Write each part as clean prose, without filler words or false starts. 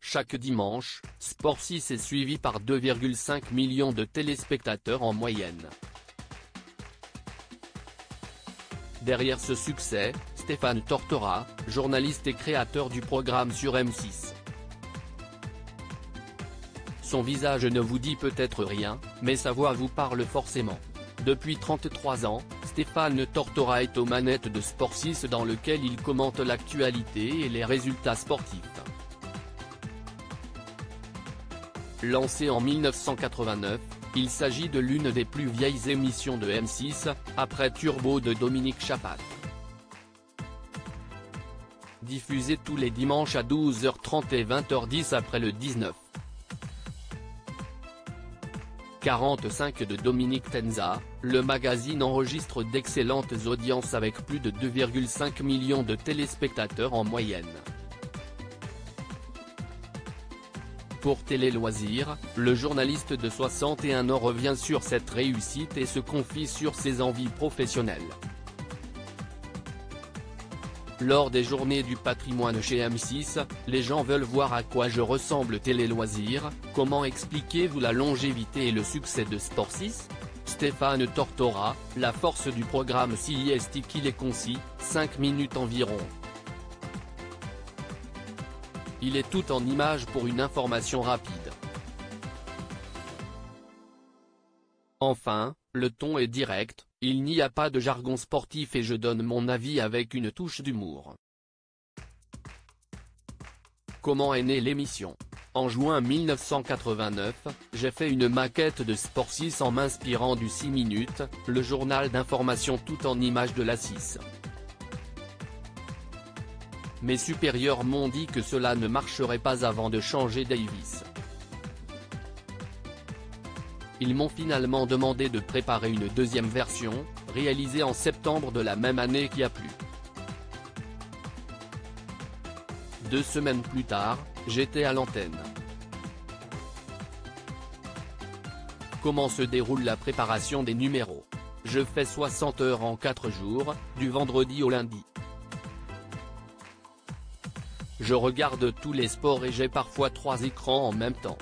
Chaque dimanche, Sport 6 est suivi par 2,5 millions de téléspectateurs en moyenne. Derrière ce succès, Stéphane Tortora, journaliste et créateur du programme sur M6. Son visage ne vous dit peut-être rien, mais sa voix vous parle forcément. Depuis 33 ans, Stéphane Tortora est aux manettes de Sport 6 dans lequel il commente l'actualité et les résultats sportifs. Lancé en 1989, il s'agit de l'une des plus vieilles émissions de M6, après Turbo de Dominique Chapat. Diffusé tous les dimanches à 12h30 et 20h10 après le 19. 45 de Dominique Tenza, le magazine enregistre d'excellentes audiences avec plus de 2,5 millions de téléspectateurs en moyenne. Pour Télé Loisirs, le journaliste de 61 ans revient sur cette réussite et se confie sur ses envies professionnelles. Lors des journées du patrimoine chez M6, les gens veulent voir à quoi je ressemble. Télé Loisirs, comment expliquez-vous la longévité et le succès de Sport 6 ? Stéphane Tortora, la force du programme CIST qu'il est concis, 5 minutes environ. Il est tout en images pour une information rapide. Enfin, le ton est direct, il n'y a pas de jargon sportif et je donne mon avis avec une touche d'humour. Comment est née l'émission ? En juin 1989, j'ai fait une maquette de Sport 6 en m'inspirant du 6 minutes, le journal d'information tout en images de la 6. Mes supérieurs m'ont dit que cela ne marcherait pas avant de changer Davis. Ils m'ont finalement demandé de préparer une deuxième version, réalisée en septembre de la même année qui a plu. 2 semaines plus tard, j'étais à l'antenne. Comment se déroule la préparation des numéros ? Je fais 60 heures en 4 jours, du vendredi au lundi. Je regarde tous les sports et j'ai parfois 3 écrans en même temps.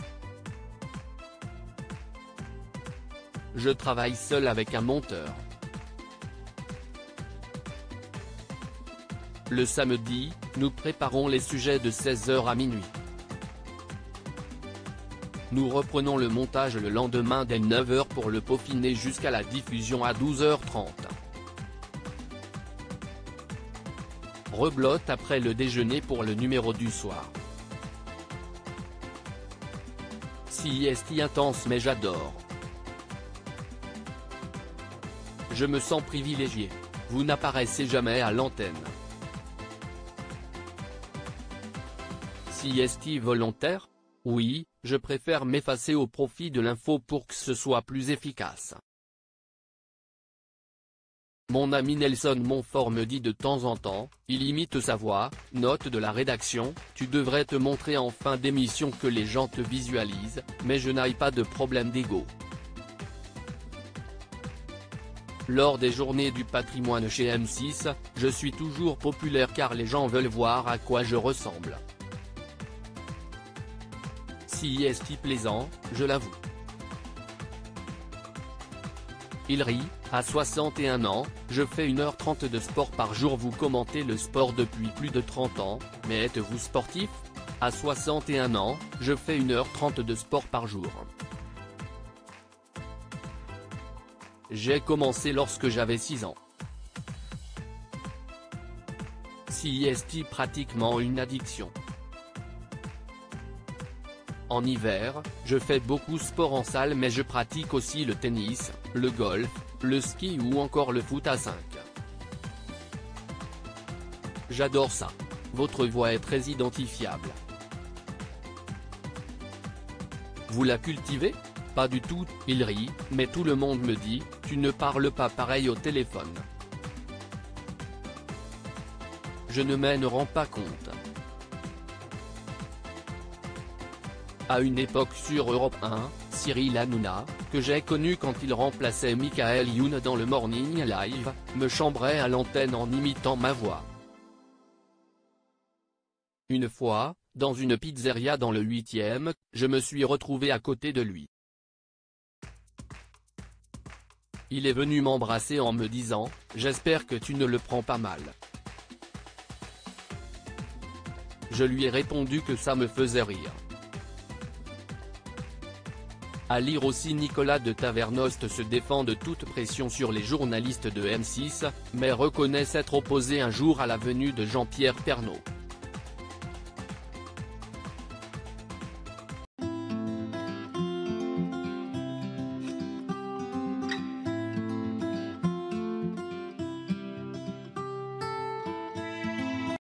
Je travaille seul avec un monteur. Le samedi, nous préparons les sujets de 16h à minuit. Nous reprenons le montage le lendemain dès 9h pour le peaufiner jusqu'à la diffusion à 12h30. Reblote après le déjeuner pour le numéro du soir. CIST intense mais j'adore. Je me sens privilégié. Vous n'apparaissez jamais à l'antenne. CIST volontaire ? Oui, je préfère m'effacer au profit de l'info pour que ce soit plus efficace. Mon ami Nelson Montfort me dit de temps en temps, il imite sa voix, note de la rédaction, tu devrais te montrer en fin d'émission que les gens te visualisent, mais je n'ai pas de problème d'ego. Lors des journées du patrimoine chez M6, je suis toujours populaire car les gens veulent voir à quoi je ressemble. CIST plaisant, je l'avoue. Il rit, à 61 ans, je fais 1h30 de sport par jour. Vous commentez le sport depuis plus de 30 ans, mais êtes-vous sportif ? À 61 ans, je fais 1h30 de sport par jour. J'ai commencé lorsque j'avais 6 ans. CIST pratiquement une addiction. En hiver, je fais beaucoup sport en salle mais je pratique aussi le tennis, le golf, le ski ou encore le foot à 5. J'adore ça. Votre voix est très identifiable. Vous la cultivez ? Pas du tout, il rit, mais tout le monde me dit, tu ne parles pas pareil au téléphone. Je ne m'en rends pas compte. À une époque sur Europe 1, Cyril Hanouna, que j'ai connu quand il remplaçait Michael Youn dans le Morning Live, me chambrait à l'antenne en imitant ma voix. Une fois, Dans une pizzeria dans le 8e, je me suis retrouvé à côté de lui. Il est venu m'embrasser en me disant « J'espère que tu ne le prends pas mal ». Je lui ai répondu que ça me faisait rire. À lire aussi, Nicolas de Tavernost se défend de toute pression sur les journalistes de M6, mais reconnaît s'être opposé un jour à la venue de Jean-Pierre Pernaut.